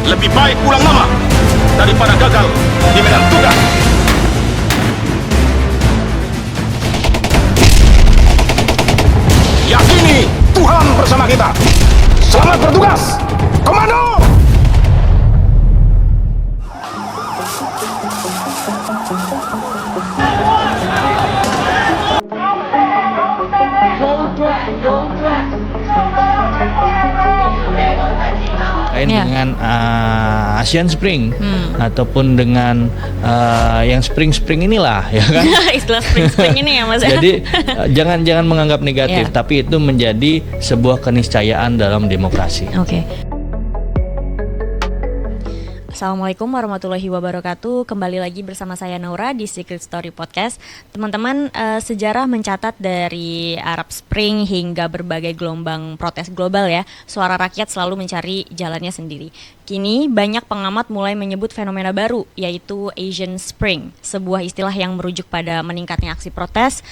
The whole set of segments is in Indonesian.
Lebih baik ulang nama daripada gagal di medan tugas. Yakini Tuhan bersama kita. Selamat bertugas, Komando! Dengan Asian Spring ataupun dengan yang spring inilah ya kan. Istilah spring ini ya Mas. Jadi jangan menganggap negatif, tapi itu menjadi sebuah keniscayaan dalam demokrasi. Oke. Assalamualaikum warahmatullahi wabarakatuh. Kembali lagi bersama saya Naura di Secret Story Podcast. Teman-teman, sejarah mencatat dari Arab Spring hingga berbagai gelombang protes global ya, suara rakyat selalu mencari jalannya sendiri. Kini banyak pengamat mulai menyebut fenomena baru, yaitu Asian Spring, sebuah istilah yang merujuk pada meningkatnya aksi protes,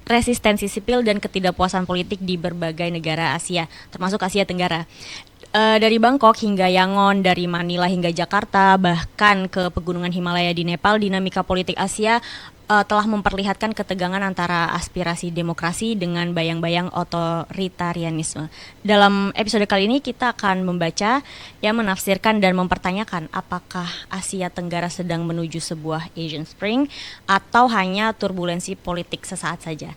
resistensi sipil dan ketidakpuasan politik di berbagai negara Asia, termasuk Asia Tenggara. Dari Bangkok hingga Yangon, dari Manila hingga Jakarta, bahkan ke pegunungan Himalaya di Nepal, dinamika politik Asia telah memperlihatkan ketegangan antara aspirasi demokrasi dengan bayang-bayang otoritarianisme. Dalam episode kali ini kita akan membaca, menafsirkan dan mempertanyakan apakah Asia Tenggara sedang menuju sebuah Asian Spring atau hanya turbulensi politik sesaat saja.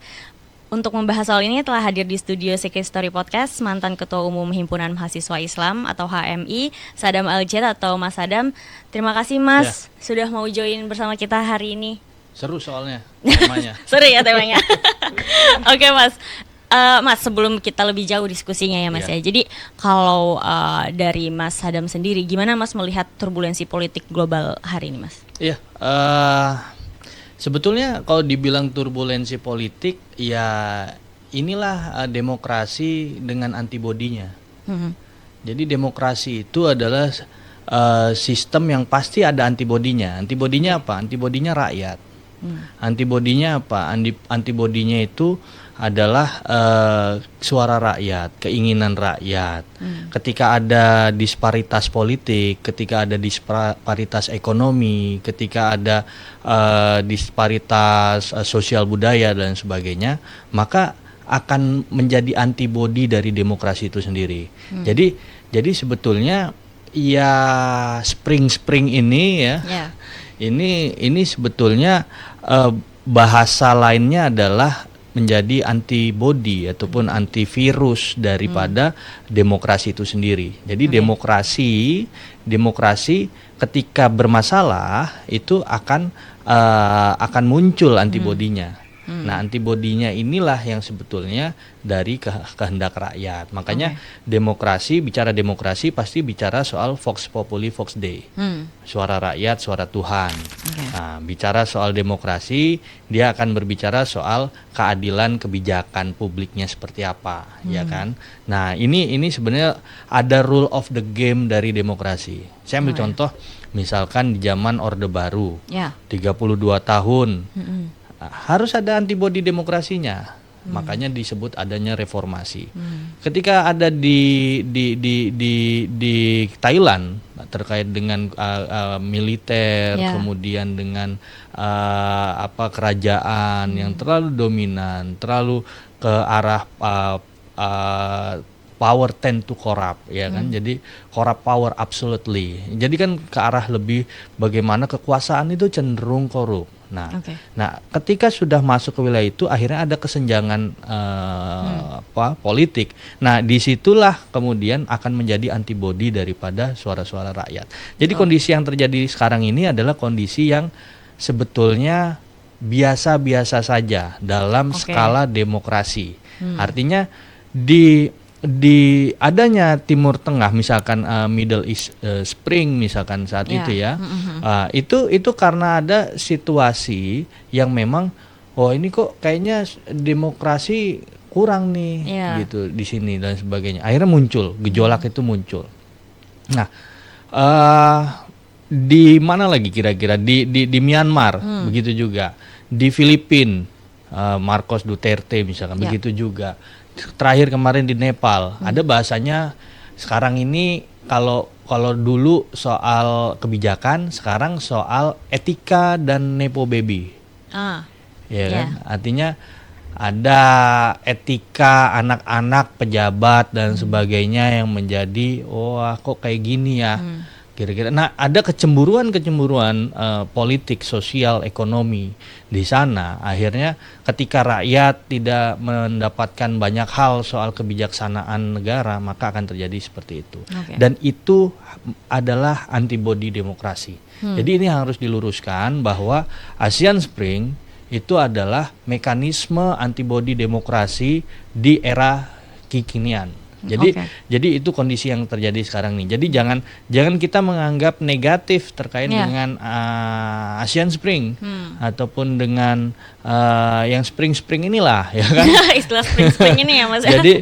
Untuk membahas soal ini telah hadir di studio Secret Story Podcast mantan Ketua Umum Himpunan Mahasiswa Islam atau HMI, Sadam Al-Jad atau Mas Sadam. Terima kasih Mas sudah mau join bersama kita hari ini. Seru soalnya temanya. Seru ya temanya. Oke Mas. Mas, sebelum kita lebih jauh diskusinya ya Mas ya. Jadi kalau dari Mas Sadam sendiri, gimana Mas melihat turbulensi politik global hari ini Mas? Iya. Sebetulnya kalau dibilang turbulensi politik, ya inilah demokrasi dengan antibodinya. Jadi demokrasi itu adalah sistem yang pasti ada antibodinya. Antibodinya apa? Antibodinya rakyat. Antibodinya apa? Antibodinya itu adalah suara rakyat, keinginan rakyat. Ketika ada disparitas politik, ketika ada disparitas ekonomi, ketika ada disparitas sosial budaya dan sebagainya, maka akan menjadi antibodi dari demokrasi itu sendiri. Jadi sebetulnya ya spring ini ya, ini sebetulnya bahasa lainnya adalah menjadi antibodi ataupun antivirus daripada demokrasi itu sendiri. Jadi demokrasi ketika bermasalah itu akan muncul antibodinya. Nah, antibodinya inilah yang sebetulnya dari kehendak rakyat. Makanya bicara demokrasi pasti bicara soal Vox Populi Vox Dei. Suara rakyat, suara Tuhan. Nah, bicara soal demokrasi, dia akan berbicara soal keadilan kebijakan publiknya seperti apa, ya kan? Nah, ini sebenarnya ada rule of the game dari demokrasi. Saya ambil contoh misalkan di zaman Orde Baru. 32 tahun. Harus ada antibodi demokrasinya, makanya disebut adanya reformasi. Ketika ada di Thailand terkait dengan militer, kemudian dengan kerajaan yang terlalu dominan, terlalu ke arah power tend to corrupt, ya kan? Jadi corrupt power absolutely. Jadi kan ke arah lebih bagaimana kekuasaan itu cenderung korup. Nah, ketika sudah masuk ke wilayah itu, akhirnya ada kesenjangan politik. Nah, disitulah kemudian akan menjadi antibodi daripada suara-suara rakyat. Jadi kondisi yang terjadi sekarang ini adalah kondisi yang sebetulnya biasa-biasa saja dalam skala demokrasi. Artinya di adanya Timur Tengah misalkan Middle East Spring misalkan saat itu ya, itu karena ada situasi yang memang ini kok kayaknya demokrasi kurang nih gitu di sini dan sebagainya. Akhirnya muncul gejolak itu muncul. Nah, di mana lagi kira-kira di Myanmar begitu juga, di Filipina Marcos Duterte misalkan begitu juga. Terakhir kemarin di Nepal ada bahasanya sekarang ini kalau kalau dulu soal kebijakan, sekarang soal etika dan nepo baby. Ya kan? Artinya ada etika anak-anak pejabat dan sebagainya yang menjadi kok kayak gini ya. Kira-kira. Nah, ada kecemburuan politik, sosial, ekonomi di sana. Akhirnya ketika rakyat tidak mendapatkan banyak hal soal kebijaksanaan negara, maka akan terjadi seperti itu. Dan itu adalah antibodi demokrasi. Jadi ini harus diluruskan bahwa ASEAN Spring itu adalah mekanisme antibodi demokrasi di era kekinian. Jadi itu kondisi yang terjadi sekarang nih. Jadi jangan kita menganggap negatif terkait dengan ASEAN Spring ataupun dengan yang spring inilah, ya kan? Istilah spring ini ya Mas. Jadi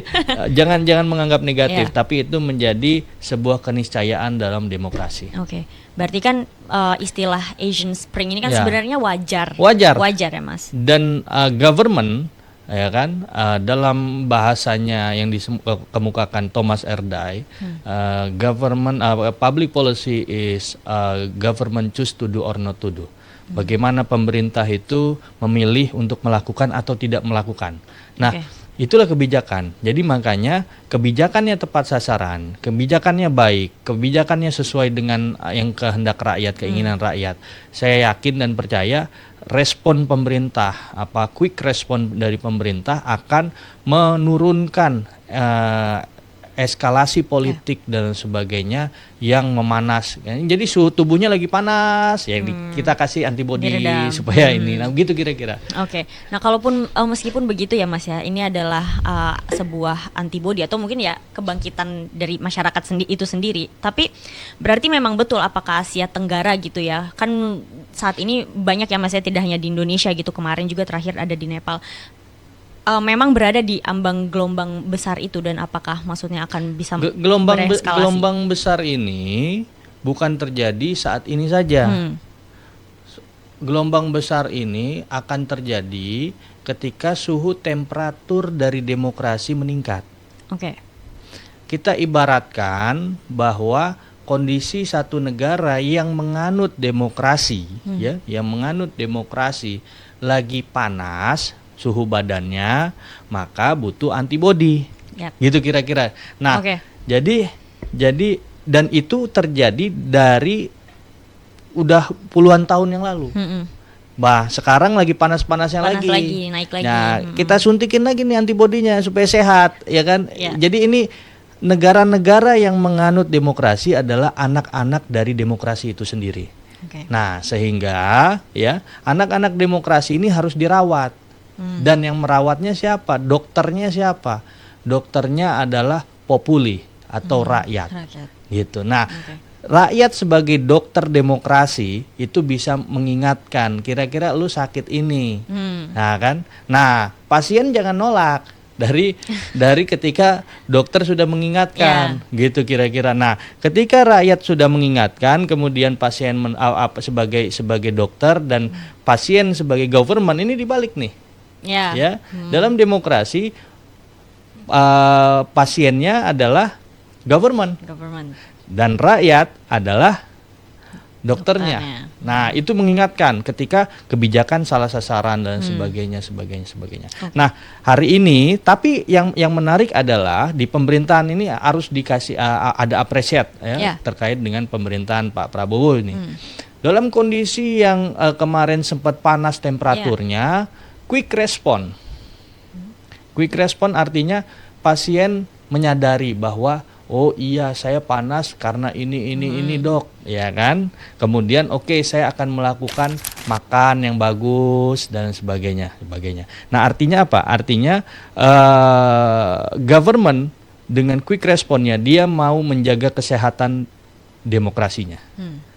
jangan menganggap negatif, tapi itu menjadi sebuah keniscayaan dalam demokrasi. Berarti kan istilah Asian Spring ini kan sebenarnya wajar ya Mas. Dan government, ya kan, dalam bahasanya yang dikemukakan Thomas Erdai, public policy is government choose to do or not to do. Bagaimana pemerintah itu memilih untuk melakukan atau tidak melakukan. Nah, itulah kebijakan. Jadi makanya kebijakannya tepat sasaran, kebijakannya baik, kebijakannya sesuai dengan yang kehendak rakyat, keinginan rakyat. Saya yakin dan percaya respon pemerintah, quick respon dari pemerintah akan menurunkan eskalasi politik dan sebagainya yang memanas. Jadi suhu tubuhnya lagi panas, ya kita kasih antibodi supaya ini. Nah, gitu kira-kira. Nah, kalaupun meskipun begitu ya Mas ya, ini adalah sebuah antibodi atau mungkin ya kebangkitan dari masyarakat itu sendiri. Tapi berarti memang betul apakah Asia Tenggara gitu ya? Kan saat ini banyak ya Mas ya, tidak hanya di Indonesia gitu, kemarin juga terakhir ada di Nepal. Memang berada di ambang gelombang besar itu, dan apakah maksudnya akan bisa bereskalasi? Gelombang besar ini bukan terjadi saat ini saja. Gelombang besar ini akan terjadi ketika suhu temperatur dari demokrasi meningkat. Kita ibaratkan bahwa kondisi satu negara yang menganut demokrasi, yang menganut demokrasi lagi panas suhu badannya, maka butuh antibodi. Gitu kira-kira. Nah, jadi dan itu terjadi dari udah puluhan tahun yang lalu. Sekarang lagi panas-panasnya lagi. Naik lagi. Nah, kita suntikin lagi nih antibodinya supaya sehat, ya kan? Jadi ini negara-negara yang menganut demokrasi adalah anak-anak dari demokrasi itu sendiri. Nah, sehingga ya anak-anak demokrasi ini harus dirawat. Dan yang merawatnya siapa? Dokternya siapa? Dokternya adalah populi atau rakyat. Gitu. Nah, rakyat sebagai dokter demokrasi itu bisa mengingatkan, kira-kira lu sakit ini. Nah, kan? Nah, pasien jangan nolak. Dari ketika dokter sudah mengingatkan, gitu kira-kira. Nah, ketika rakyat sudah mengingatkan, kemudian pasien sebagai dokter dan pasien sebagai government, ini dibalik nih. Dalam demokrasi pasiennya adalah government dan rakyat adalah dokternya. Nah, itu mengingatkan ketika kebijakan salah sasaran dan sebagainya. Nah, hari ini tapi yang menarik adalah di pemerintahan ini harus dikasih ada apresiat terkait dengan pemerintahan Pak Prabowo ini. Dalam kondisi yang kemarin sempat panas temperaturnya, quick respon artinya pasien menyadari bahwa saya panas karena ini dok, ya kan? Kemudian saya akan melakukan makan yang bagus dan sebagainya. Nah, artinya apa? Artinya government dengan quick responnya dia mau menjaga kesehatan demokrasinya.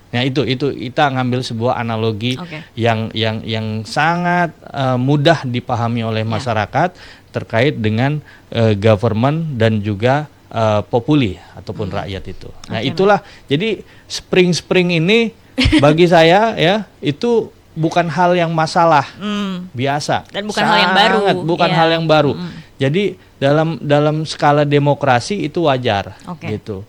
Nah, itu kita ngambil sebuah analogi yang sangat mudah dipahami oleh masyarakat terkait dengan government dan juga populi ataupun rakyat itu. Nah, itulah jadi spring ini bagi saya ya itu bukan hal yang masalah, biasa. Dan bukan hal yang baru. Bukan hal yang baru. Jadi dalam skala demokrasi itu wajar, gitu.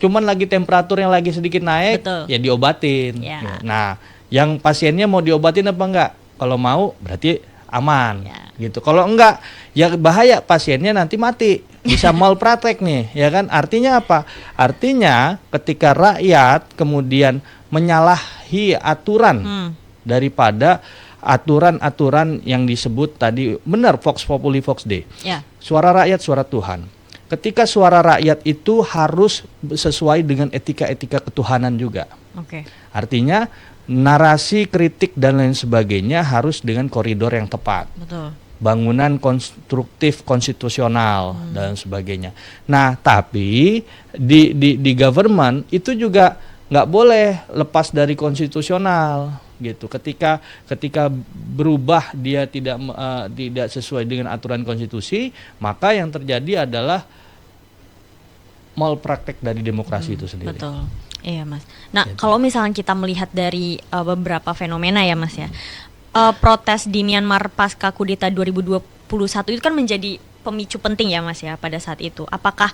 cuman lagi temperatur yang lagi sedikit naik, Betul. ya diobatin. Ya. Nah, yang pasiennya mau diobatin apa enggak? Kalau mau berarti aman, Ya. gitu. Kalau enggak, ya bahaya, pasiennya nanti mati, bisa malpraktek nih, ya kan? Artinya apa? Artinya ketika rakyat kemudian menyalahi aturan daripada aturan-aturan yang disebut tadi, benar, Vox Populi Vox Dei. Ya. Suara rakyat, suara Tuhan. Ketika suara rakyat itu harus sesuai dengan etika-etika ketuhanan juga. Oke. Artinya narasi, kritik dan lain sebagainya harus dengan koridor yang tepat. Betul. Bangunan konstruktif, konstitusional dan sebagainya. Nah, tapi di government itu juga nggak boleh lepas dari konstitusional, gitu. Ketika berubah dia tidak sesuai dengan aturan konstitusi, maka yang terjadi adalah malpraktek dari demokrasi itu sendiri. Betul. Iya, Mas. Nah, kalau misalnya kita melihat dari beberapa fenomena ya, Mas ya. Protes di Myanmar pasca kudeta 2021 itu kan menjadi pemicu penting ya, Mas ya, pada saat itu. Apakah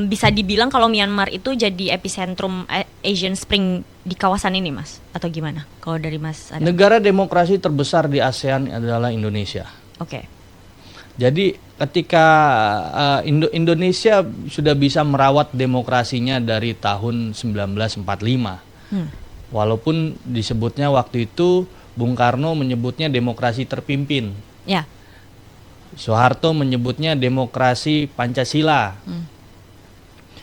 bisa dibilang kalau Myanmar itu jadi epicentrum Asian Spring di kawasan ini, Mas? Atau gimana? Kalau dari Mas ada? Negara demokrasi terbesar di ASEAN adalah Indonesia. Oke. Jadi ketika Indonesia sudah bisa merawat demokrasinya dari tahun 1945. Walaupun disebutnya waktu itu Bung Karno menyebutnya demokrasi terpimpin. Ya. Soeharto menyebutnya demokrasi Pancasila.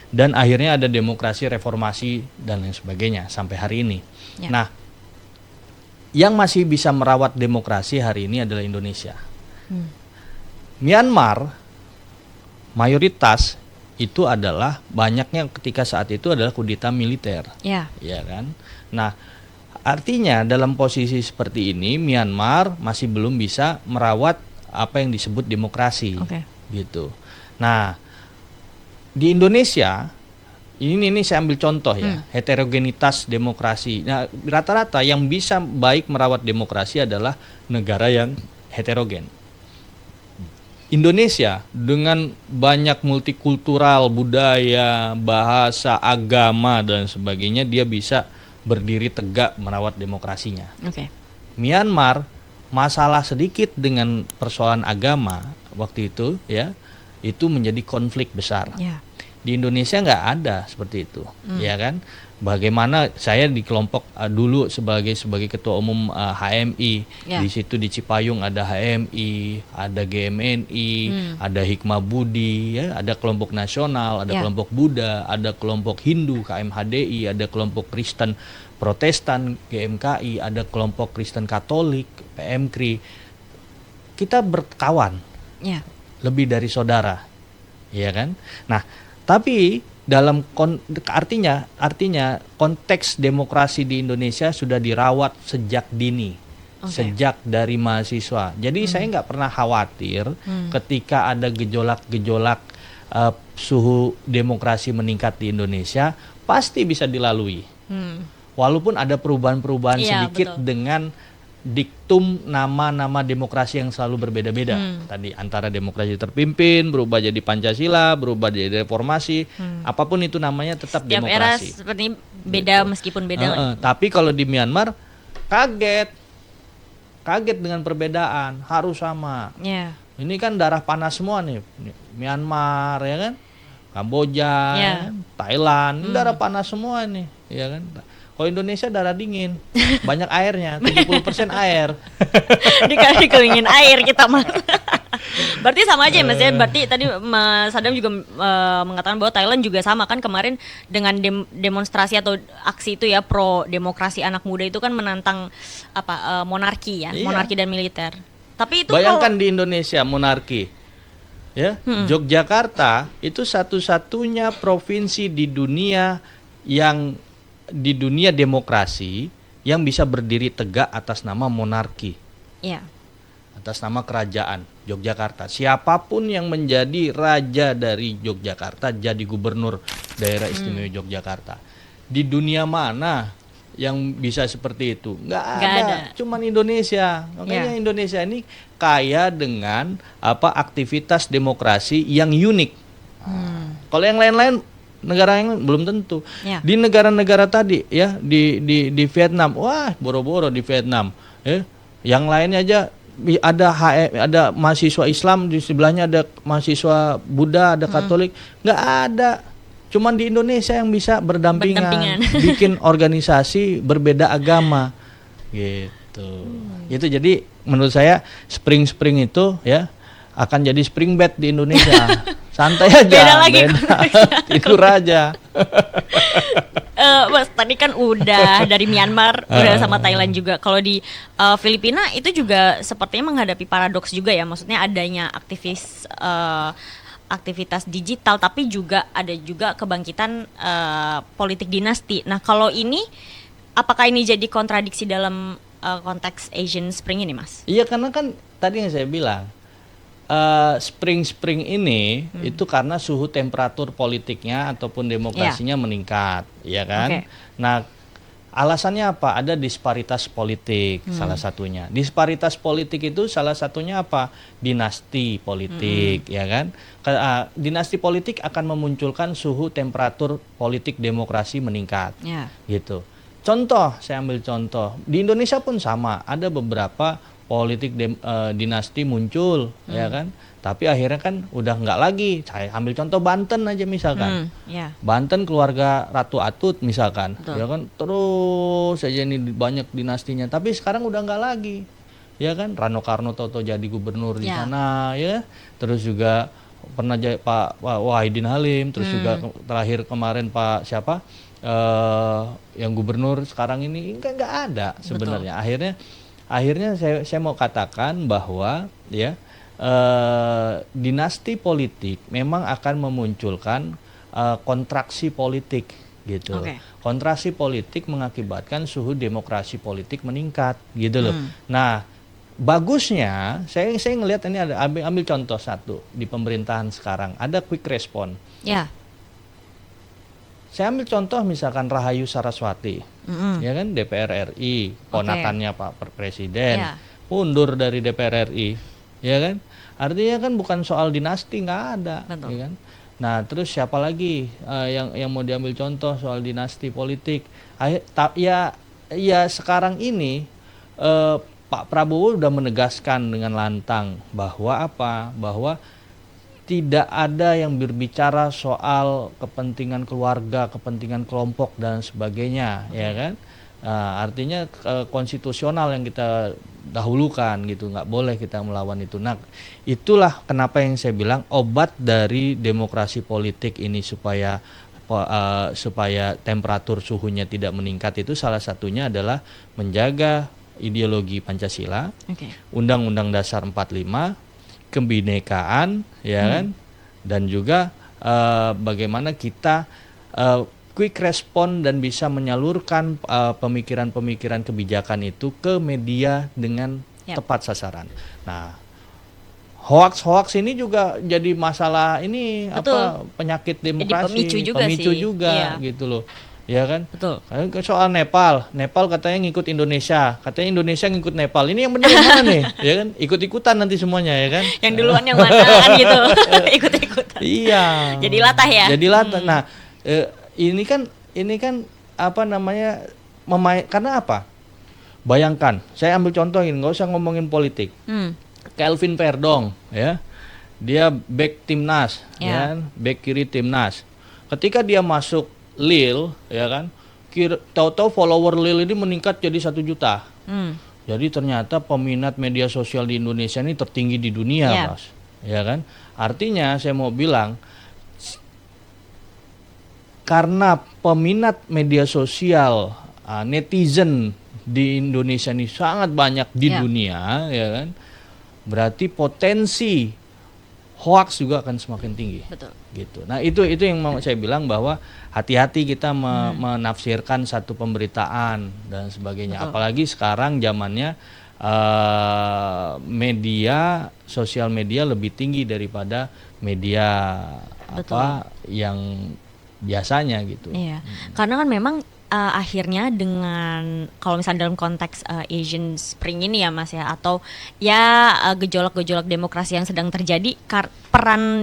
Dan akhirnya ada demokrasi reformasi dan lain sebagainya sampai hari ini. Ya. Nah, yang masih bisa merawat demokrasi hari ini adalah Indonesia. Myanmar mayoritas itu adalah banyaknya ketika saat itu adalah kudeta militer. Ya. Ya kan? Nah, artinya dalam posisi seperti ini Myanmar masih belum bisa merawat apa yang disebut demokrasi. Oke. Gitu. Nah, di Indonesia ini saya ambil contoh ya, heterogenitas demokrasi. Nah, rata-rata yang bisa baik merawat demokrasi adalah negara yang heterogen. Indonesia dengan banyak multikultural, budaya, bahasa, agama dan sebagainya, dia bisa berdiri tegak merawat demokrasinya. Oke. Myanmar masalah sedikit dengan persoalan agama waktu itu ya, itu menjadi konflik besar. Ya. Di Indonesia nggak ada seperti itu, ya kan? Bagaimana saya di kelompok dulu sebagai ketua umum HMI, Ya. di situ di Cipayung ada HMI, ada GMNI, ada Hikmah Budi, ya, ada kelompok nasional, ada Ya. kelompok Buddha, ada kelompok Hindu KMHDI, ada kelompok Kristen Protestan GMKI, ada kelompok Kristen Katolik PMKRI. Kita berkawan, Ya. lebih dari saudara, ya kan? Nah, tapi dalam artinya konteks demokrasi di Indonesia sudah dirawat sejak dini, sejak dari mahasiswa. Jadi saya nggak pernah khawatir ketika ada gejolak-gejolak suhu demokrasi meningkat di Indonesia, pasti bisa dilalui. Walaupun ada perubahan-perubahan Iya, sedikit betul. dengan diktum nama-nama demokrasi yang selalu berbeda-beda. Tadi antara demokrasi terpimpin berubah jadi Pancasila, berubah jadi reformasi, apapun itu namanya tetap Setiap era demokrasi. seperti beda meskipun beda lah. Tapi kalau di Myanmar kaget dengan perbedaan, harus sama. Ya. Ini kan darah panas semua nih, Myanmar ya kan, Kamboja, Ya. ya kan? Thailand, ini darah panas semua nih, ya kan. Kalau Indonesia darah dingin, banyak airnya, 70% air. Dikelilingin air kita, Mas. Berarti sama aja ya, Mas ya. Berarti tadi Mas Adam juga mengatakan bahwa Thailand juga sama kan, kemarin dengan demonstrasi atau aksi itu ya, pro demokrasi anak muda itu kan menantang monarki ya, Iya. monarki dan militer. Tapi itu Bayangkan di Indonesia monarki, ya, Yogyakarta itu satu-satunya provinsi di dunia demokrasi yang bisa berdiri tegak atas nama monarki, ya. atas nama kerajaan Yogyakarta. Siapapun yang menjadi raja dari Yogyakarta jadi gubernur daerah istimewa Yogyakarta. Di dunia mana yang bisa seperti itu? Nggak ada. Cuman Indonesia. Makanya Indonesia ini kaya dengan aktivitas demokrasi yang unik. Kalau yang lain-lain negara yang belum tentu. Ya. Di negara-negara tadi ya, di Vietnam, wah boro-boro di Vietnam, ya. Yang lainnya aja ada mahasiswa Islam, di sebelahnya ada mahasiswa Buddha, ada Katolik, nggak ada. Cuman di Indonesia yang bisa berdampingan. Bikin organisasi berbeda agama, gitu. Itu jadi menurut saya spring itu ya akan jadi spring bed di Indonesia. Santai aja, Beda lagi tidur aja. Mas, tadi kan udah dari Myanmar, udah sama Thailand juga. Kalau di Filipina itu juga sepertinya menghadapi paradoks juga ya. Maksudnya adanya aktivitas digital, tapi juga ada juga kebangkitan politik dinasti. Nah, kalau ini, apakah ini jadi kontradiksi dalam konteks Asian Spring ini, Mas? Iya, karena kan tadi yang saya bilang, spring ini itu karena suhu temperatur politiknya ataupun demokrasinya meningkat, ya kan? Okay. Nah, alasannya apa? Ada disparitas politik salah satunya. Disparitas politik itu salah satunya apa? Dinasti politik, ya kan? Dinasti politik akan memunculkan suhu temperatur politik demokrasi meningkat, gitu. Contoh, saya ambil contoh. Di Indonesia pun sama, ada beberapa politik dinasti muncul, ya kan? Tapi akhirnya kan udah nggak lagi. Saya ambil contoh Banten aja misalkan. Banten keluarga Ratu Atut misalkan, ya kan? Terus saja ini banyak dinastinya. Tapi sekarang udah nggak lagi, ya kan? Rano Karno toto jadi gubernur di sana, ya. Terus juga pernah Pak Wahidin Halim. Terus juga terakhir kemarin Pak siapa? Yang gubernur sekarang ini nggak ada sebenarnya. Akhirnya saya mau katakan bahwa ya dinasti politik memang akan memunculkan kontraksi politik, gitu. Kontraksi politik mengakibatkan suhu demokrasi politik meningkat, gitu loh. Nah, bagusnya saya ngelihat ini ada, ambil contoh satu di pemerintahan sekarang ada quick respon. Saya ambil contoh misalkan Rahayu Saraswati, ya kan, DPR RI, ponakannya Pak Presiden, mundur dari DPR RI, ya kan? Artinya kan bukan soal dinasti, nggak ada, ya kan? Nah, terus siapa lagi yang mau diambil contoh soal dinasti politik? Ya sekarang ini Pak Prabowo sudah menegaskan dengan lantang bahwa apa? Bahwa tidak ada yang berbicara soal kepentingan keluarga, kepentingan kelompok dan sebagainya, ya kan? Artinya konstitusional yang kita dahulukan, gitu, nggak boleh kita melawan itu. Nah, itulah kenapa yang saya bilang obat dari demokrasi politik ini supaya temperatur suhunya tidak meningkat itu salah satunya adalah menjaga ideologi Pancasila, Undang-Undang Dasar 45, kebinekaan, ya kan, dan juga bagaimana kita quick respon dan bisa menyalurkan pemikiran-pemikiran kebijakan itu ke media dengan tepat sasaran. Nah, hoax ini juga jadi masalah ini. Betul. Penyakit demokrasi, jadi pemicu juga gitu loh. Ya kan? Betul. Soal Nepal katanya ngikut Indonesia, katanya Indonesia ngikut Nepal. Ini yang benar yang mana nih? Ya kan? Ikut-ikutan nanti semuanya, ya kan? Yang duluan yang mana kan gitu. Ikut-ikutan. Iya. Jadi latah ya. Jadi latah. Nah, ini kan apa namanya? Karena apa? Bayangkan, saya ambil contoh ini, nggak usah ngomongin politik. Kelvin Perdong, ya. Dia back timnas, ya, back kiri timnas. Ketika dia masuk Lille, ya kan, tahu-tahu follower Lille ini meningkat jadi 1 juta. Jadi ternyata peminat media sosial di Indonesia ini tertinggi di dunia, Mas. Ya kan? Artinya saya mau bilang, karena peminat media sosial netizen di Indonesia ini sangat banyak di dunia, ya kan? Berarti potensi hoax juga akan semakin tinggi. Betul. Gitu. Nah, itu yang mau saya bilang bahwa hati-hati kita menafsirkan satu pemberitaan dan sebagainya. Betul. Apalagi sekarang zamannya media sosial media lebih tinggi daripada media yang biasanya gitu. Iya. Karena kan memang akhirnya dengan kalau misalnya dalam konteks Asian Spring ini ya Mas ya, atau ya gejolak-gejolak demokrasi yang sedang terjadi,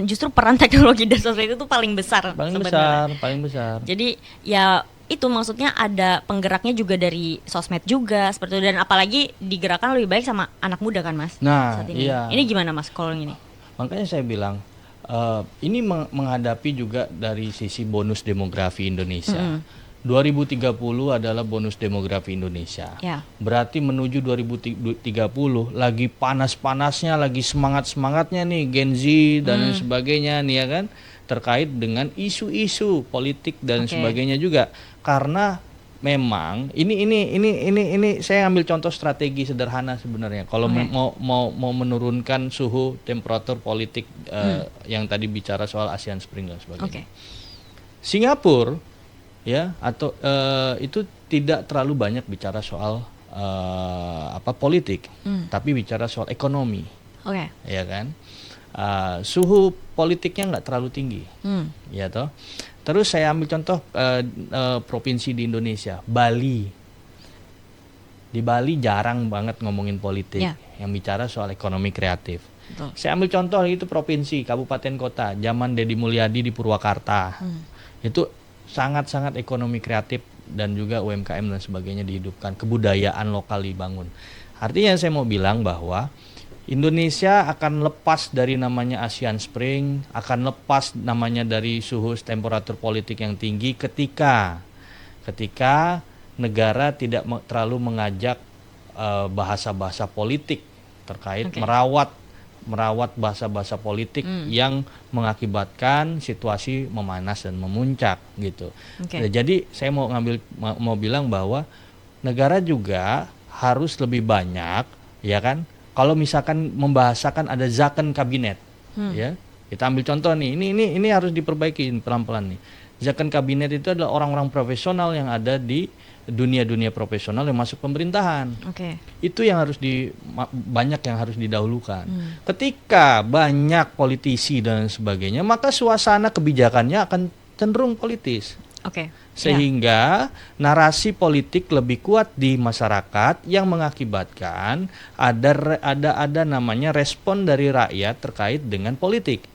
justru peran teknologi dan sosmed itu tuh paling besar sebenarnya. Paling besar. Jadi ya itu maksudnya ada penggeraknya juga dari sosmed juga seperti itu, dan apalagi digerakkan lebih baik sama anak muda kan Mas. Nah, saat ini. iya. Ini gimana Mas kalau yang ini? Makanya saya bilang ini menghadapi juga dari sisi bonus demografi Indonesia. 2030 adalah bonus demografi Indonesia. Ya. Berarti menuju 2030 lagi panas-panasnya, lagi semangat-semangatnya nih Gen Z dan lain sebagainya nih ya kan, terkait dengan isu-isu politik dan sebagainya juga. Karena memang ini saya ambil contoh strategi sederhana sebenarnya. Kalau mau menurunkan suhu temperatur politik yang tadi bicara soal ASEAN Spring dan sebagainya. Singapura ya atau itu tidak terlalu banyak bicara soal politik, tapi bicara soal ekonomi. Ya kan? Suhu politiknya nggak terlalu tinggi. Ya toh. Terus saya ambil contoh provinsi di Indonesia, Bali. Di Bali jarang banget ngomongin politik, yang bicara soal ekonomi kreatif. Betul. Saya ambil contoh itu provinsi, kabupaten kota, zaman Deddy Mulyadi di Purwakarta. Itu sangat-sangat ekonomi kreatif dan juga UMKM dan sebagainya dihidupkan, kebudayaan lokal dibangun. Artinya saya mau bilang bahwa Indonesia akan lepas dari namanya ASEAN Spring, akan lepas namanya dari suhu temperatur politik yang tinggi ketika negara tidak terlalu mengajak bahasa-bahasa politik terkait merawat bahasa-bahasa politik yang mengakibatkan situasi memanas dan memuncak gitu. Jadi saya mau bilang bahwa negara juga harus lebih banyak, ya kan? Kalau misalkan membahasakan ada zakon kabinet, ya kita ambil contoh nih, ini harus diperbaiki pelan-pelan nih. Zakon kabinet itu adalah orang-orang profesional yang ada di dunia profesional yang masuk pemerintahan. Itu yang harus banyak yang harus didahulukan. Ketika banyak politisi dan sebagainya, maka suasana kebijakannya akan cenderung politis. Sehingga narasi politik lebih kuat di masyarakat yang mengakibatkan ada namanya respon dari rakyat terkait dengan politik,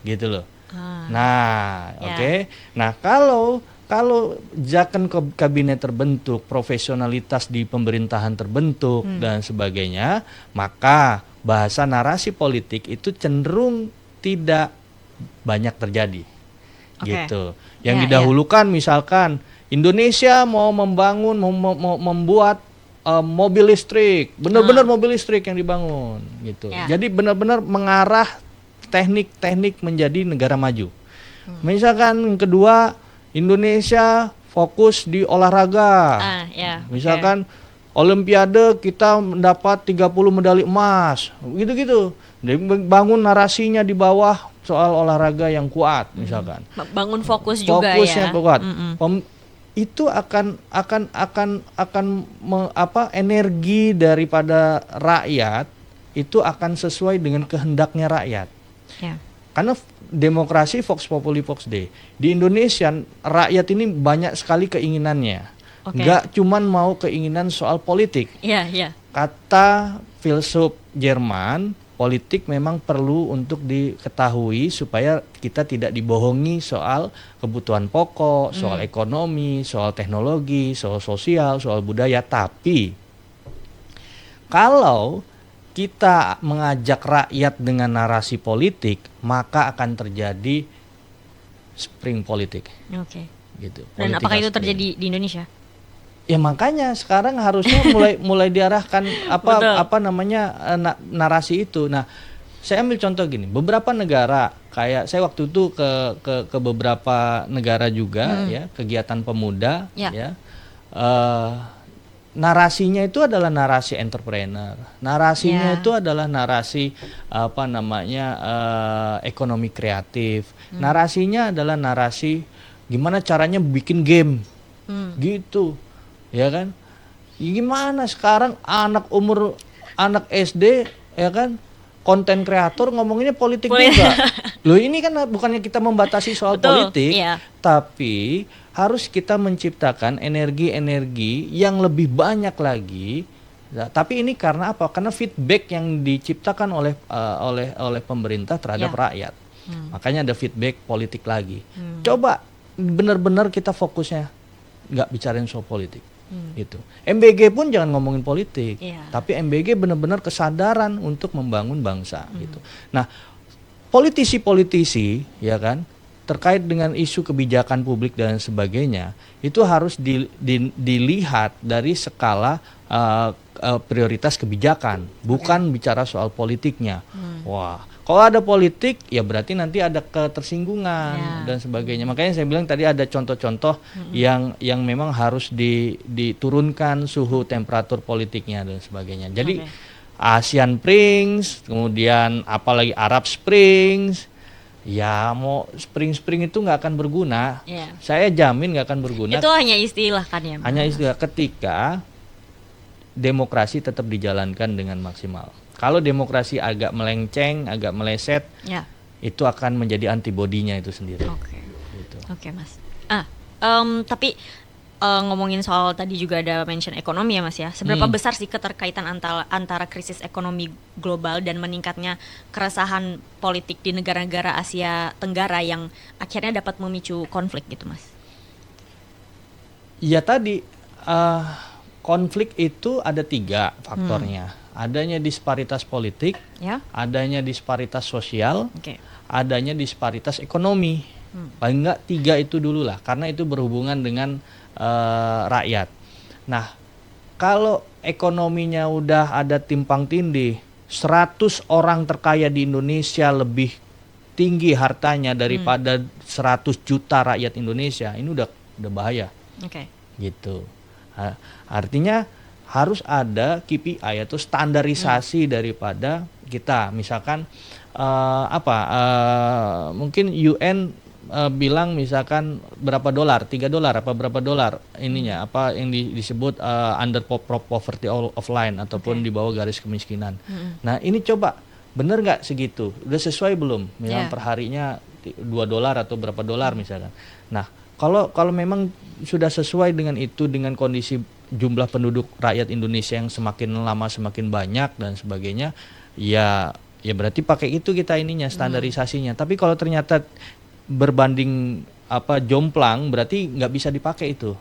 gitu loh. Nah, Nah, kalau zakon kabinet terbentuk, profesionalitas di pemerintahan terbentuk dan sebagainya, maka bahasa narasi politik itu cenderung tidak banyak terjadi. Gitu. Yang didahulukan misalkan Indonesia mau membuat mobil listrik, benar-benar mobil listrik yang dibangun gitu. Jadi benar-benar mengarah teknik-teknik menjadi negara maju. Misalkan yang kedua, Indonesia fokus di olahraga. Misalkan Olimpiade kita mendapat 30 medali emas, gitu-gitu. Bangun narasinya di bawah soal olahraga yang kuat misalkan. Bangun fokus juga ya. Yang kuat. Itu akan energi daripada rakyat itu akan sesuai dengan kehendaknya rakyat. Karena demokrasi Vox Populi Vox Dei. Di Indonesia rakyat ini banyak sekali keinginannya. Nggak cuman mau keinginan soal politik. Kata filsuf Jerman, politik memang perlu untuk diketahui supaya kita tidak dibohongi soal kebutuhan pokok, soal ekonomi, soal teknologi, soal sosial, soal budaya. Tapi kalau kita mengajak rakyat dengan narasi politik, maka akan terjadi spring politik. Gitu. Dan apakah itu terjadi di Indonesia? Ya makanya sekarang harusnya mulai diarahkan narasi itu. Nah, saya ambil contoh gini, beberapa negara kayak saya waktu itu ke beberapa negara juga ya, kegiatan pemuda ya. Narasinya itu adalah narasi entrepreneur. Narasinya itu adalah narasi ekonomi kreatif. Narasinya adalah narasi gimana caranya bikin game. Gitu. Ya kan? Gimana sekarang anak SD ya kan konten kreator ngomonginnya politik juga. Loh ini kan bukannya kita membatasi soal Betul, politik, iya. tapi harus kita menciptakan energi-energi yang lebih banyak lagi. Nah, tapi ini karena apa? Karena feedback yang diciptakan oleh pemerintah terhadap rakyat. Makanya ada feedback politik lagi. Coba benar-benar kita fokusnya nggak bicarain soal politik. Gitu. MBG pun jangan ngomongin politik, tapi MBG benar-benar kesadaran untuk membangun bangsa. Gitu. Nah, politisi-politisi, ya kan, terkait dengan isu kebijakan publik dan sebagainya, itu harus dilihat dari skala prioritas kebijakan, bukan bicara soal politiknya. Wah, kalau ada politik, ya berarti nanti ada ketersinggungan dan sebagainya. Makanya saya bilang tadi ada contoh-contoh yang memang harus diturunkan suhu temperatur politiknya dan sebagainya. Jadi Asian Springs, kemudian apalagi Arab Springs, ya mau spring itu nggak akan berguna. Saya jamin nggak akan berguna. Itu hanya istilah kan ya? Hanya istilah ketika demokrasi tetap dijalankan dengan maksimal. Kalau demokrasi agak melenceng, agak meleset, itu akan menjadi antibodinya itu sendiri. Oke, Mas. Tapi ngomongin soal tadi juga ada mention ekonomi ya Mas ya. Seberapa besar sih keterkaitan antara krisis ekonomi global dan meningkatnya keresahan politik di negara-negara Asia Tenggara yang akhirnya dapat memicu konflik gitu Mas? Ya tadi konflik itu ada 3 faktornya. Adanya disparitas politik, adanya disparitas sosial, adanya disparitas ekonomi. Paling enggak 3 itu dulu lah, karena itu berhubungan dengan rakyat. Nah, kalau ekonominya udah ada timpang tindih, 100 orang terkaya di Indonesia lebih tinggi hartanya daripada 100 juta rakyat Indonesia, ini udah bahaya. Gitu. Artinya harus ada KPI atau standarisasi daripada kita. Misalkan mungkin UN bilang misalkan berapa dolar, $3 apa berapa dolar ininya, apa yang disebut under poverty of line ataupun di bawah garis kemiskinan. Nah ini coba bener nggak segitu? Udah sesuai belum? Misalkan perharinya $2 atau berapa dolar misalkan. Nah kalau memang sudah sesuai dengan itu, dengan kondisi jumlah penduduk rakyat Indonesia yang semakin lama semakin banyak dan sebagainya, ya berarti pakai itu kita ininya standarisasinya. Tapi kalau ternyata berbanding jomplang, berarti nggak bisa dipakai itu.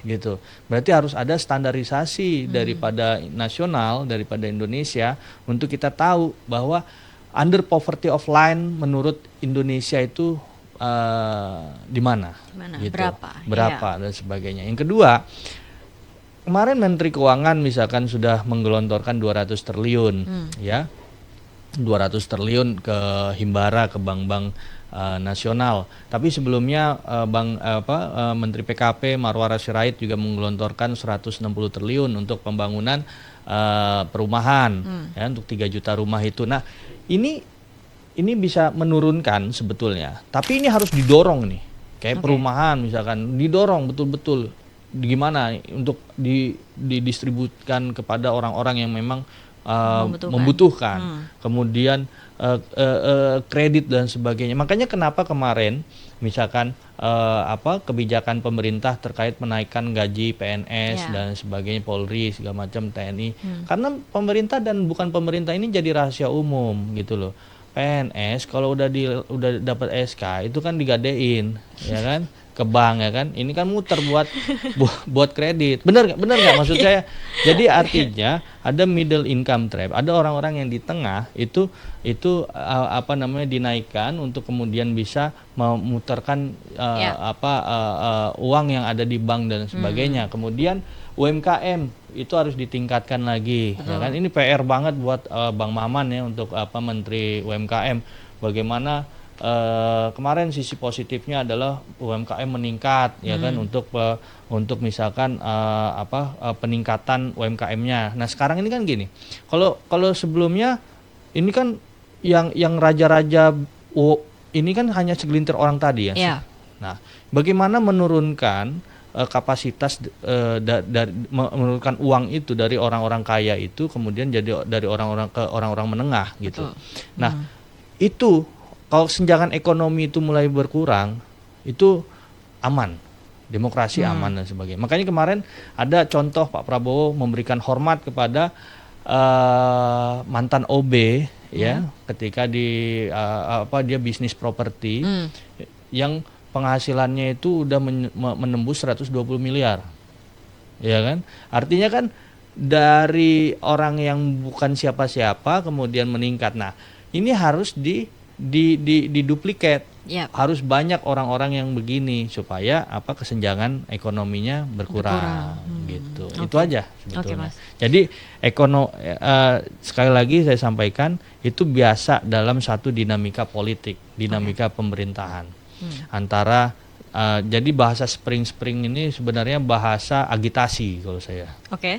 Gitu. Berarti harus ada standarisasi daripada nasional, daripada Indonesia, untuk kita tahu bahwa under poverty of line menurut Indonesia itu di mana, gitu. Berapa dan sebagainya. Yang kedua, kemarin Menteri Keuangan misalkan sudah menggelontorkan 200 triliun ya. 200 triliun ke Himbara, ke bank-bank nasional. Tapi sebelumnya Menteri PKP Marwara Sirait juga menggelontorkan 160 triliun untuk pembangunan perumahan ya, untuk 3 juta rumah itu. Nah, ini bisa menurunkan sebetulnya. Tapi ini harus didorong nih. Kayak perumahan misalkan didorong betul-betul. Gimana untuk didistribusikan kepada orang-orang yang memang membutuhkan. Kemudian kredit dan sebagainya. Makanya kenapa kemarin misalkan kebijakan pemerintah terkait menaikkan gaji PNS dan sebagainya, Polri segala macam, TNI. Karena pemerintah dan bukan pemerintah ini jadi rahasia umum gitu loh. PNS kalau udah dapat SK itu kan digadein, ya kan, ke bank, ya kan. Ini kan muter buat kredit. Bener nggak maksud saya? Jadi artinya ada middle income trap. Ada orang-orang yang di tengah itu dinaikkan untuk kemudian bisa memutarkan uang yang ada di bank dan sebagainya. Kemudian UMKM itu harus ditingkatkan lagi, ya kan. Ini PR banget buat Bang Maman ya, untuk Menteri UMKM. Bagaimana kemarin sisi positifnya adalah UMKM meningkat, ya kan, untuk misalkan peningkatan UMKM-nya. Nah sekarang ini kan gini, kalau sebelumnya ini kan yang raja-raja ini kan hanya segelintir orang tadi ya. Nah bagaimana menurunkan kapasitas menurunkan uang itu dari orang-orang kaya itu kemudian jadi dari orang-orang ke orang-orang menengah gitu. Nah, itu kalau kesenjangan ekonomi itu mulai berkurang, itu aman. Demokrasi aman dan sebagainya. Makanya kemarin ada contoh Pak Prabowo memberikan hormat kepada mantan OB ya, ketika dia bisnis properti yang penghasilannya itu udah menembus 120 miliar. Ya kan? Artinya kan dari orang yang bukan siapa-siapa kemudian meningkat. Nah, ini harus diduplikat. Yep. Harus banyak orang-orang yang begini supaya kesenjangan ekonominya berkurang. Gitu. Okay. Itu aja sebetulnya. Mas. Jadi sekali lagi saya sampaikan itu biasa dalam satu dinamika politik, dinamika pemerintahan. Antara jadi bahasa spring ini sebenarnya bahasa agitasi kalau saya. Oke.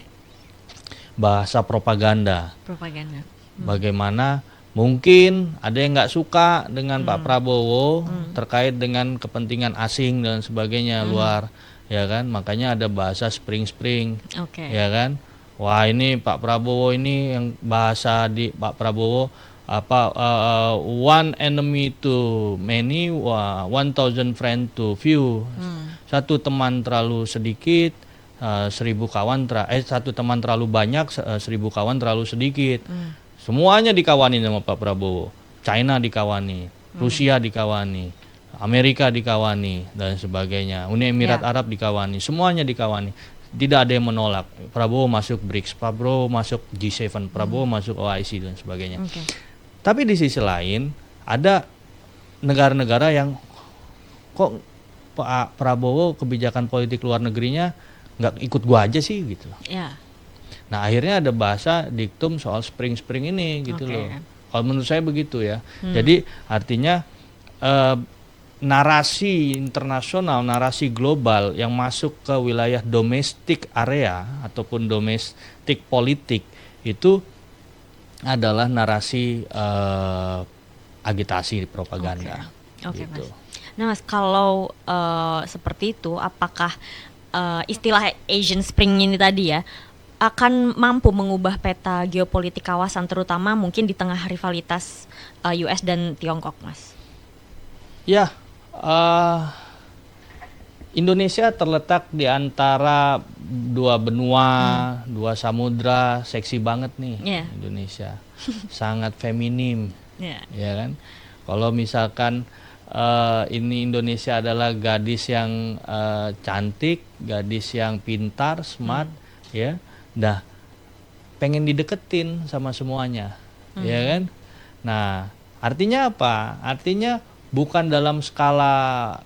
Bahasa propaganda. Propaganda. Bagaimana mungkin ada yang nggak suka dengan Pak Prabowo terkait dengan kepentingan asing dan sebagainya luar, ya kan? Makanya ada bahasa spring, Oke. ya kan? Wah ini Pak Prabowo ini yang bahasa di Pak Prabowo one enemy to many, 1,000 friend to few. Satu teman terlalu sedikit, 1.000 kawan satu teman terlalu banyak, 1.000 kawan terlalu sedikit. Semuanya dikawani sama Pak Prabowo. China dikawani, Rusia dikawani, Amerika dikawani dan sebagainya. Uni Emirat Arab dikawani, semuanya dikawani. Tidak ada yang menolak. Prabowo masuk BRICS, Prabowo masuk G7, Prabowo masuk OIC dan sebagainya. Tapi di sisi lain ada negara-negara yang kok Pak Prabowo kebijakan politik luar negerinya nggak ikut gua aja sih gitu. Ya. Nah akhirnya ada bahasa diktum soal spring ini gitu loh. Kalau menurut saya begitu ya. Jadi artinya narasi internasional, narasi global yang masuk ke wilayah domestik area ataupun domestik politik itu adalah narasi agitasi propaganda. Oke, gitu. Mas. Nah, Mas, kalau seperti itu, apakah istilah Asian Spring ini tadi ya akan mampu mengubah peta geopolitik kawasan, terutama mungkin di tengah rivalitas US dan Tiongkok, Mas? Ya, Indonesia terletak di antara dua benua, dua samudra, seksi banget nih Indonesia, sangat feminim, ya kan? Kalau misalkan ini Indonesia adalah gadis yang cantik, gadis yang pintar, smart, ya, dah pengen dideketin sama semuanya, ya kan? Nah, artinya apa? Artinya bukan dalam skala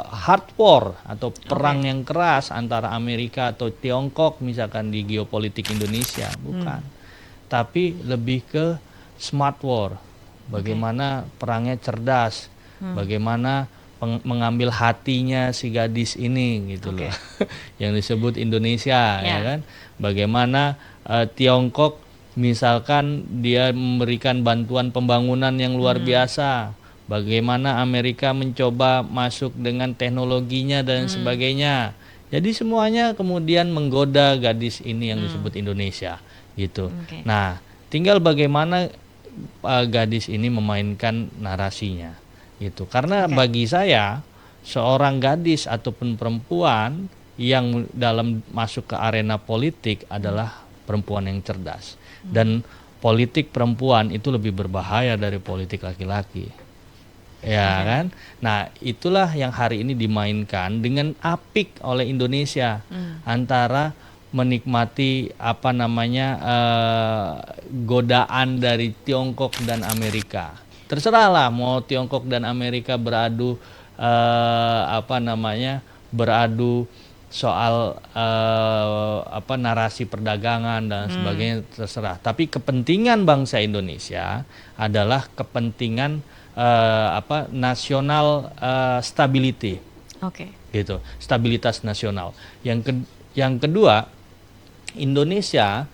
hard war atau perang yang keras antara Amerika atau Tiongkok misalkan di geopolitik Indonesia, bukan. Tapi lebih ke smart war. Bagaimana perangnya cerdas, bagaimana mengambil hatinya si gadis ini gitu loh. Yang disebut Indonesia, ya kan? Bagaimana Tiongkok misalkan dia memberikan bantuan pembangunan yang luar biasa, bagaimana Amerika mencoba masuk dengan teknologinya dan sebagainya. Jadi semuanya kemudian menggoda gadis ini yang disebut Indonesia gitu. Nah, tinggal bagaimana gadis ini memainkan narasinya gitu. Karena bagi saya seorang gadis ataupun perempuan yang dalam masuk ke arena politik adalah perempuan yang cerdas. Dan politik perempuan itu lebih berbahaya dari politik laki-laki, ya kan? Nah itulah yang hari ini dimainkan dengan apik oleh Indonesia, antara menikmati godaan dari Tiongkok dan Amerika. Terserahlah mau Tiongkok dan Amerika beradu beradu soal narasi perdagangan dan sebagainya, terserah. Tapi kepentingan bangsa Indonesia adalah kepentingan nasional stability. Gitu, stabilitas nasional. Yang kedua, Indonesia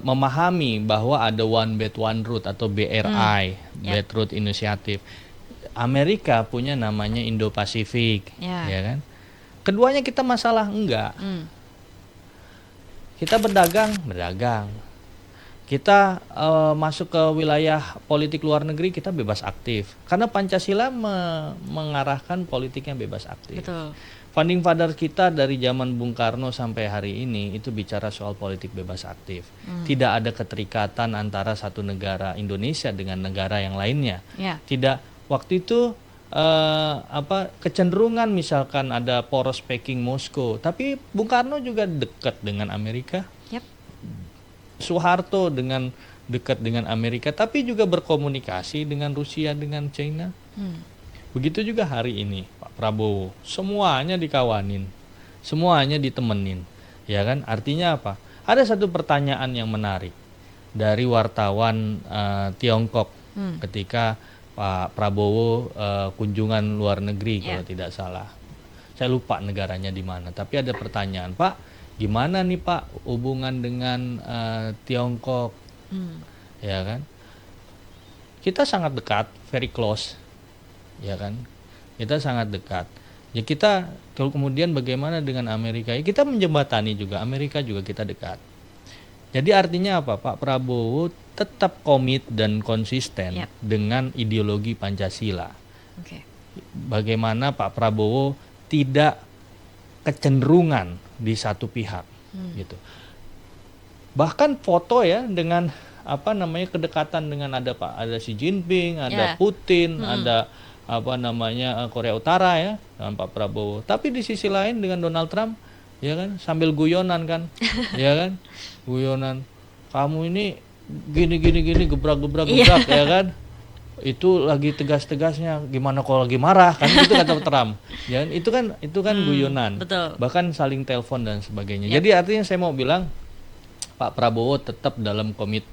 memahami bahwa ada One Belt One Road atau BRI, Belt Road Initiative. Amerika punya namanya Indo-Pasifik, Ya. ya kan? Keduanya kita masalah enggak. Hmm. Kita berdagang. Kita masuk ke wilayah politik luar negeri, kita bebas aktif. Karena Pancasila mengarahkan politiknya bebas aktif. Betul. Founding father kita dari zaman Bung Karno sampai hari ini itu bicara soal politik bebas aktif. Tidak ada keterikatan antara satu negara Indonesia dengan negara yang lainnya. Ya. Tidak, waktu itu kecenderungan misalkan ada poros Peking Moskow, tapi Bung Karno juga dekat dengan Amerika. Yap. Soeharto dekat dengan Amerika, tapi juga berkomunikasi dengan Rusia, dengan China. Begitu juga hari ini Pak Prabowo, semuanya dikawanin, semuanya ditemenin, ya kan? Artinya apa? Ada satu pertanyaan yang menarik dari wartawan Tiongkok ketika Pak Prabowo kunjungan luar negeri kalau tidak salah. Saya lupa negaranya di mana, tapi ada pertanyaan, Pak, gimana nih Pak hubungan dengan Tiongkok, ya kan? Kita sangat dekat, very close. Ya kan, kita sangat dekat. Ya kita kemudian bagaimana dengan Amerika? Ya kita menjembatani juga, Amerika juga kita dekat. Jadi artinya apa? Pak Prabowo tetap komit dan konsisten dengan ideologi Pancasila. Bagaimana Pak Prabowo tidak kecenderungan di satu pihak, gitu. Bahkan foto ya dengan kedekatan dengan ada Xi Jinping, ada Putin, ada Korea Utara ya dengan Pak Prabowo. Tapi di sisi lain dengan Donald Trump, ya kan, sambil guyonan kan, ya kan, guyonan. Kamu ini gini gebrak, ya kan. Itu lagi tegas-tegasnya, gimana kalau lagi marah kan, gitu kata Trump. Ya kan, itu kan guyonan. Betul. Bahkan saling telepon dan sebagainya. Jadi artinya saya mau bilang Pak Prabowo tetap dalam komit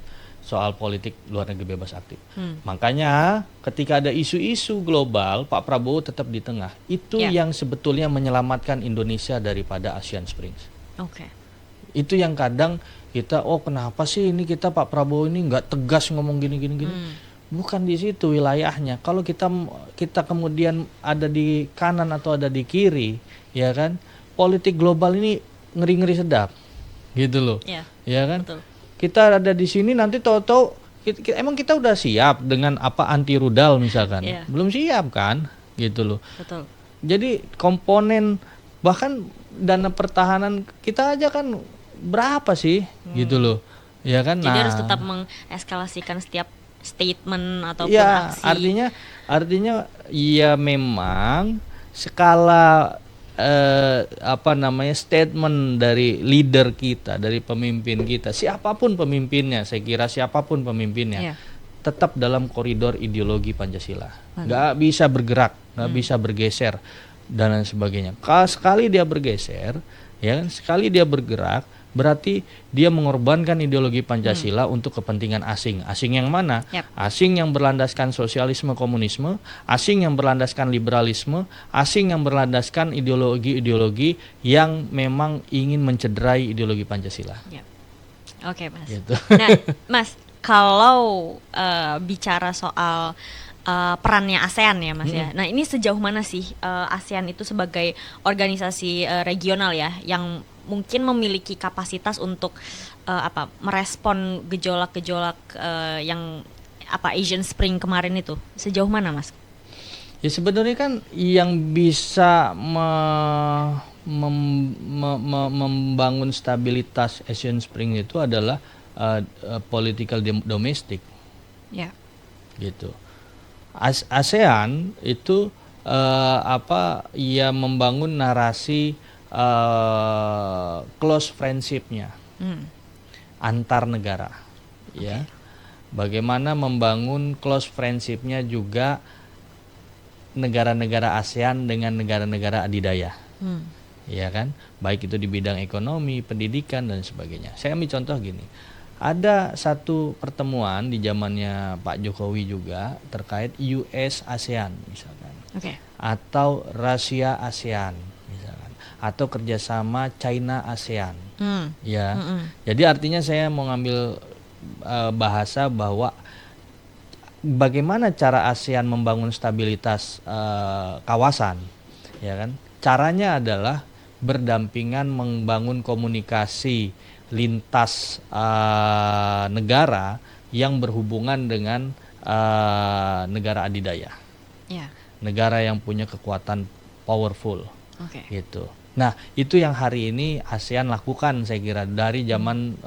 soal politik luar negeri bebas aktif. Makanya ketika ada isu-isu global, Pak Prabowo tetap di tengah. Itu yang sebetulnya menyelamatkan Indonesia daripada Asian Springs. Itu yang kadang kita, kenapa sih ini kita Pak Prabowo ini nggak tegas ngomong gini. Bukan di situ wilayahnya. Kalau kita kemudian ada di kanan atau ada di kiri, ya kan, politik global ini ngeri-ngeri sedap, gitu loh. Ya kan. Betul. Kita ada di sini nanti tahu-tahu emang kita udah siap dengan anti rudal misalkan, belum siap kan, gitu loh. Betul. Jadi komponen bahkan dana pertahanan kita aja kan berapa sih, gitu loh, ya kan. Jadi harus tetap mengeskalasikan setiap statement ataupun ya, aksi. artinya ya memang skala statement dari leader kita, dari pemimpin kita, siapapun pemimpinnya, saya kira siapapun pemimpinnya, tetap dalam koridor ideologi Pancasila, nggak bisa bergerak, nggak bisa bergeser dan lain sebagainya. Kalau sekali dia bergeser, ya kan, sekali dia bergerak, berarti dia mengorbankan ideologi Pancasila untuk kepentingan asing. Asing yang mana? Asing yang berlandaskan sosialisme komunisme, asing yang berlandaskan liberalisme, asing yang berlandaskan ideologi-ideologi yang memang ingin mencederai ideologi Pancasila. Oke, Mas. Gitu. Nah, Mas, kalau bicara soal perannya ASEAN ya, Mas ya. Nah, ini sejauh mana sih ASEAN itu sebagai organisasi regional ya yang mungkin memiliki kapasitas untuk merespon gejolak-gejolak yang Asian Spring kemarin itu, sejauh mana, Mas? Ya sebenarnya kan yang bisa membangun stabilitas Asian Spring itu adalah political domestic, gitu. ASEAN itu membangun narasi close friendship-nya antar negara, ya. Bagaimana membangun close friendship-nya juga negara-negara ASEAN dengan negara-negara adidaya, ya kan? Baik itu di bidang ekonomi, pendidikan dan sebagainya. Saya ambil contoh gini, ada satu pertemuan di zamannya Pak Jokowi juga terkait US ASEAN misalkan, atau Rusia ASEAN misalkan, atau kerjasama China ASEAN, ya. Jadi artinya saya mau ngambil bahasa bahwa bagaimana cara ASEAN membangun stabilitas kawasan, ya kan? Caranya adalah berdampingan membangun komunikasi lintas negara yang berhubungan dengan negara adidaya, Ya. negara yang punya kekuatan powerful, Oke. gitu. Nah, itu yang hari ini ASEAN lakukan, saya kira dari zaman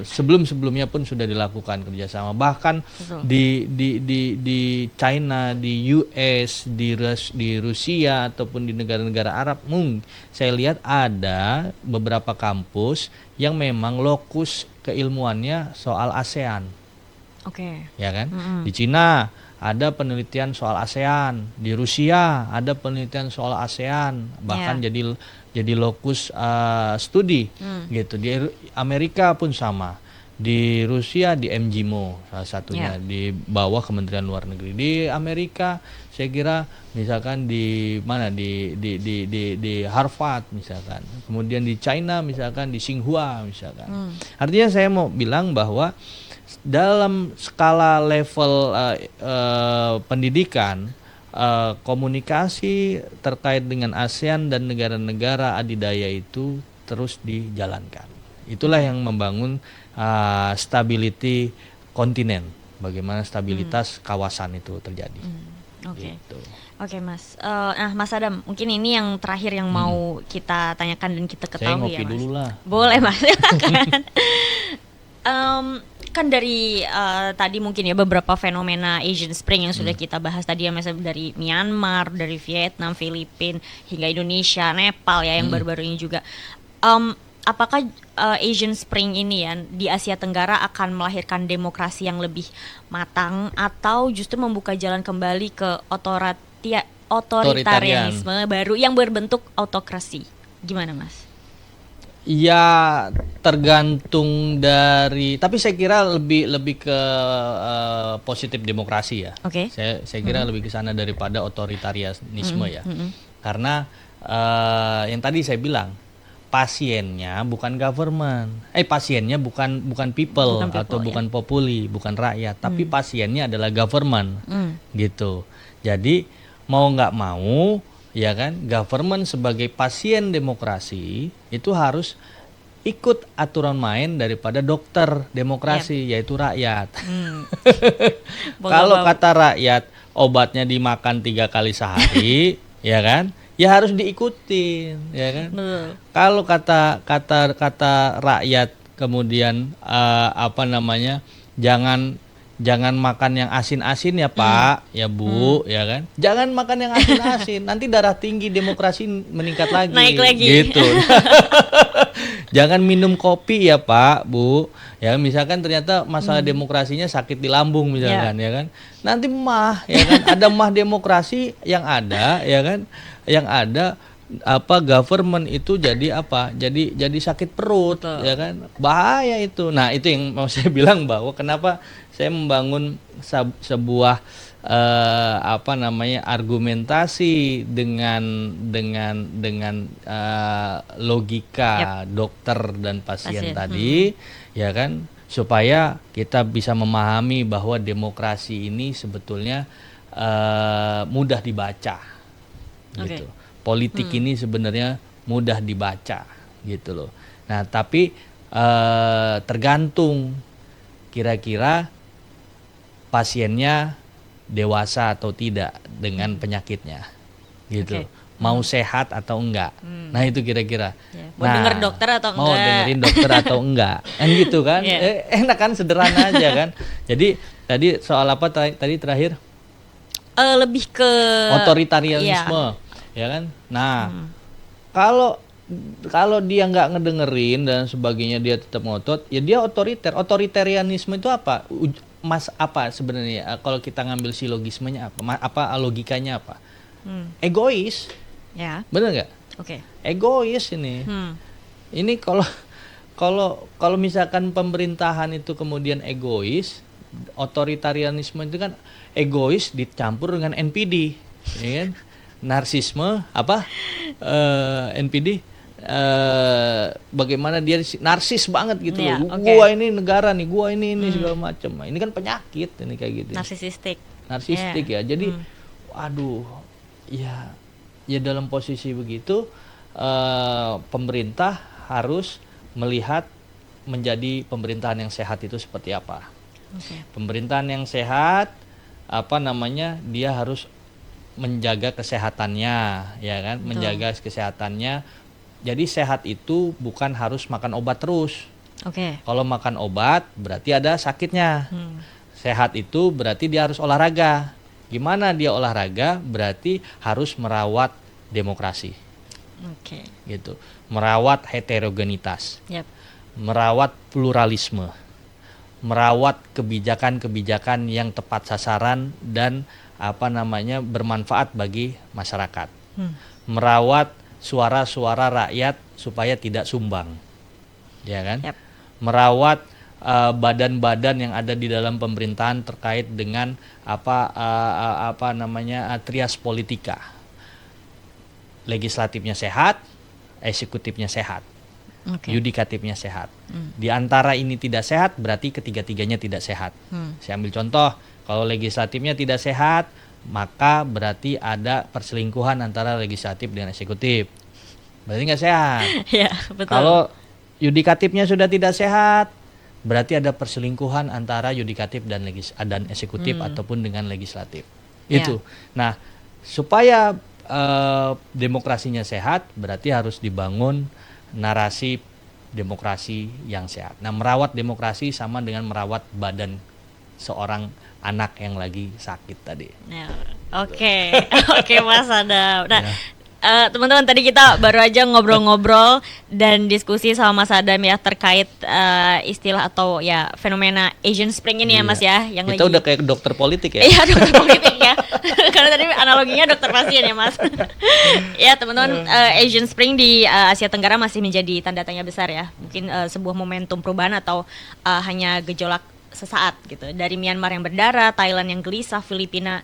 sebelum-sebelumnya pun sudah dilakukan kerjasama. Bahkan Betul. di China, di US, di Rusia ataupun di negara-negara Arab, saya lihat ada beberapa kampus yang memang lokus keilmuannya soal ASEAN, Oke. ya kan? Mm-mm. Di Cina ada penelitian soal ASEAN, di Rusia ada penelitian soal ASEAN, bahkan jadi lokus studi, gitu. Di Amerika pun sama, di Rusia di MGIMO salah satunya, di bawah Kementerian Luar Negeri. Di Amerika saya kira misalkan di mana, di Harvard misalkan, kemudian di China misalkan di Tsinghua misalkan. Artinya saya mau bilang bahwa dalam skala level pendidikan, komunikasi terkait dengan ASEAN dan negara-negara adidaya itu terus dijalankan. Itulah yang membangun stability kontinen, bagaimana stabilitas kawasan itu terjadi. Oke. Gitu. Oke, Mas. Nah, Mas Adam, mungkin ini yang terakhir yang mau kita tanyakan dan kita Saya ketahui, ngopi ya, Mas. dulu lah. Boleh, Mas. Silakan. Kan dari tadi mungkin ya beberapa fenomena Asian Spring yang sudah kita bahas tadi ya, misalnya dari Myanmar, dari Vietnam, Filipina hingga Indonesia, Nepal ya yang baru-baru ini juga. Apakah Asian Spring ini ya di Asia Tenggara akan melahirkan demokrasi yang lebih matang atau justru membuka jalan kembali ke otoritarianisme baru yang berbentuk autokrasi? Gimana, Mas? Ya tergantung dari, tapi saya kira lebih ke positif demokrasi ya. Oke. Saya kira lebih ke sana daripada otoritarianisme ya. Karena yang tadi saya bilang, pasiennya bukan government, pasiennya bukan people, atau bukan populi, bukan rakyat, tapi pasiennya adalah government, gitu. Jadi mau nggak mau, ya kan, government sebagai pasien demokrasi itu harus ikut aturan main daripada dokter demokrasi, yaitu rakyat. Kalau kata rakyat obatnya dimakan 3 kali sehari, ya kan, ya harus diikutin, ya kan. Kalau kata rakyat kemudian jangan makan yang asin-asin ya Pak, ya Bu, ya kan. Jangan makan yang asin-asin, nanti darah tinggi, demokrasi meningkat lagi. Naik lagi. Gitu. Jangan minum kopi ya Pak, Bu. Ya misalkan ternyata masalah demokrasinya sakit di lambung misalkan, ya kan. Nanti mah, ya kan. Ada mah demokrasi yang ada, ya kan. Yang ada government itu jadi jadi sakit perut. Betul. Ya kan, bahaya itu. Nah itu yang mau saya bilang, bahwa kenapa saya membangun sebuah argumentasi dengan logika dokter dan pasien tadi, ya kan, supaya kita bisa memahami bahwa demokrasi ini sebetulnya mudah dibaca, gitu. Politik ini sebenarnya mudah dibaca, gitu loh. Nah, tapi tergantung kira-kira pasiennya dewasa atau tidak dengan penyakitnya, gitu. Mau sehat atau enggak. Nah, itu kira-kira. Mau denger dokter atau enggak. Mau dengerin dokter atau enggak. Kan gitu kan. Enak kan, sederhana aja kan. Jadi tadi soal apa tadi terakhir? Lebih ke otoritarianisme. Ya kan. Nah, kalau dia nggak ngedengerin dan sebagainya, dia tetap ngotot, ya dia otoriter. Otoritarianisme itu apa? Apa sebenarnya? Kalau kita ngambil silogismenya apa logikanya apa? Egois. Ya. Bener nggak? Oke. Egois ini. Ini kalau misalkan pemerintahan itu kemudian egois, otoritarianisme itu kan egois dicampur dengan NPD, ya kan? Narsisme NPD bagaimana dia narsis banget gitu Iya, loh. oke. Gua ini negara nih, gua ini segala macam. Nah, ini kan penyakit ini kayak gitu. Narsistik Iya. ya. Jadi aduh, ya dalam posisi begitu pemerintah harus melihat menjadi pemerintahan yang sehat itu seperti apa. Oke. Pemerintahan yang sehat dia harus menjaga kesehatannya, ya kan? Betul. Menjaga kesehatannya. Jadi sehat itu bukan harus makan obat terus. Oke. Kalau makan obat berarti ada sakitnya. Sehat itu berarti dia harus olahraga. Gimana dia olahraga? Berarti harus merawat demokrasi, Oke. gitu. Merawat heterogenitas, Yap. merawat pluralisme, merawat kebijakan-kebijakan yang tepat sasaran dan bermanfaat bagi masyarakat. Merawat suara-suara rakyat supaya tidak sumbang. Ya kan? Yap. Merawat badan-badan yang ada di dalam pemerintahan terkait dengan trias politika. Legislatifnya sehat, eksekutifnya sehat. Oke. Yudikatifnya sehat. Di antara ini tidak sehat, berarti ketiga-tiganya tidak sehat. Saya ambil contoh, kalau legislatifnya tidak sehat, maka berarti ada perselingkuhan antara legislatif dan eksekutif. Berarti nggak sehat. Ya, betul. Kalau yudikatifnya sudah tidak sehat, berarti ada perselingkuhan antara yudikatif dan eksekutif ataupun dengan legislatif. Ya. Itu. Nah, supaya demokrasinya sehat, berarti harus dibangun narasi demokrasi yang sehat. Nah, merawat demokrasi sama dengan merawat badan seorang anak yang lagi sakit tadi. Nah, oke. Oke, Mas Adam. Nah, teman-teman, tadi kita baru aja ngobrol-ngobrol dan diskusi sama Mas Adam ya terkait istilah atau ya fenomena Asian Spring ini ya, Mas ya, yang Kita lagi udah kayak dokter politik ya. Iya, dokter politik ya. Karena tadi analoginya dokter pasien ya, Mas. Ya, teman-teman, Asian Spring di Asia Tenggara masih menjadi tanda tanya besar ya. Mungkin sebuah momentum perubahan atau hanya gejolak sesaat gitu. Dari Myanmar yang berdarah, Thailand yang gelisah, Filipina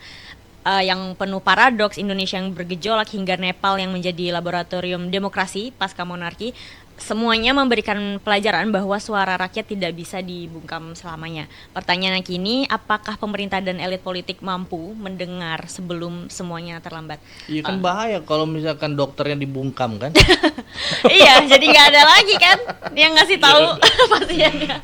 yang penuh paradoks, Indonesia yang bergejolak, hingga Nepal yang menjadi laboratorium demokrasi pasca monarki. Semuanya memberikan pelajaran bahwa suara rakyat tidak bisa dibungkam selamanya. Pertanyaan kini, apakah pemerintah dan elit politik mampu mendengar sebelum semuanya terlambat? Iya kan bahaya kalau misalkan dokternya dibungkam kan. Iya, jadi nggak ada lagi kan yang ngasih tahu pasiennya.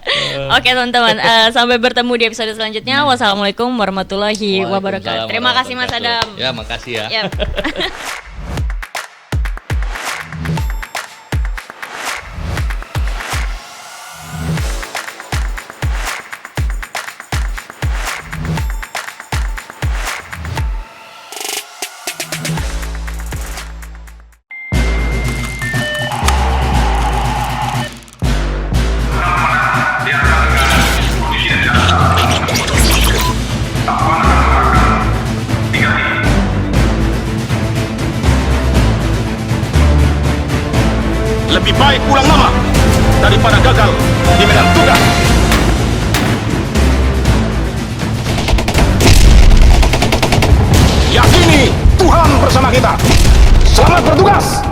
Oke, teman-teman, sampai bertemu di episode selanjutnya. Wassalamualaikum warahmatullahi wabarakatuh. Terima kasih, Mas Adam. Ya, makasih ya. Yap. Lebih baik ulang nama daripada gagal di medan tugas. Yakini Tuhan bersama kita. Selamat bertugas.